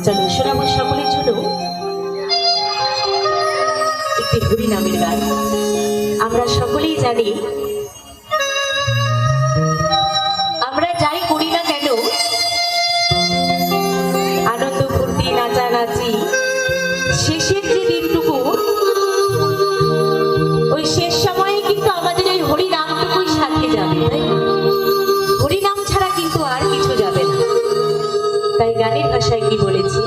চলো শোনাবো সকলের জন্য একটি হরি নামের গান। আমরা সকলেই জানি, আমরা যাই করি না কেন, আনন্দ ফুর্তি নাচানাচি, শেষের যে দিনটুকু, ওই শেষ সময়ে কিন্তু আমাদের ওই হরি নামটুকুই সাথে যাবে। তাই হরি নাম ছাড়া কিন্তু আর কিছু যাবে না। তাই গানের ভাষায় কি বলেছি,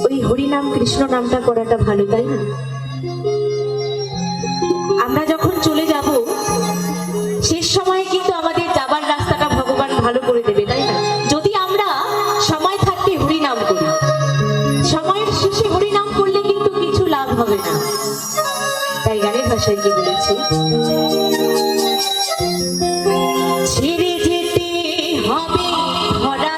ওই হরিনাম কৃষ্ণ নামটা করাটা ভালো, তাই না? আমরা যখন চলে যাব, শেষ সময়ে কিন্তু আমাদের যাবার রাস্তাটা ভগবান ভালো করে দেবে, তাই না? যদি আমরা সময় থাকতে হরিনাম করি, সময়ের শেষে হরিনাম করলে কিন্তু কিছু লাভ হবে না। তাই গানের ভাষায় কি বলেছি, ছেড়ে যেতে হবে ভরা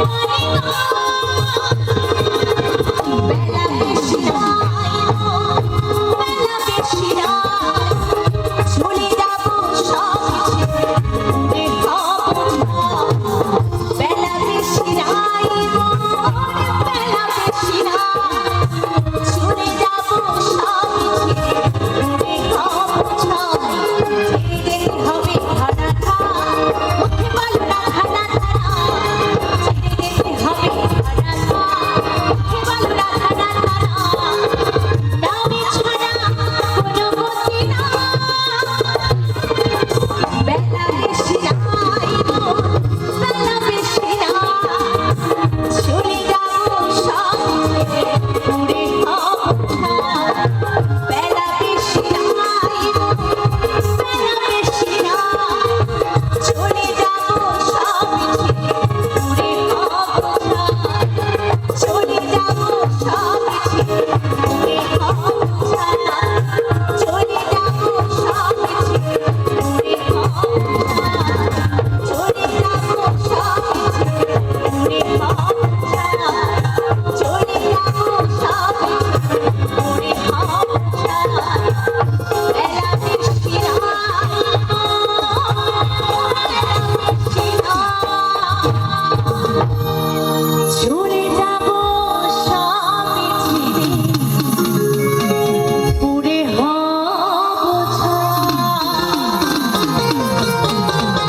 পানে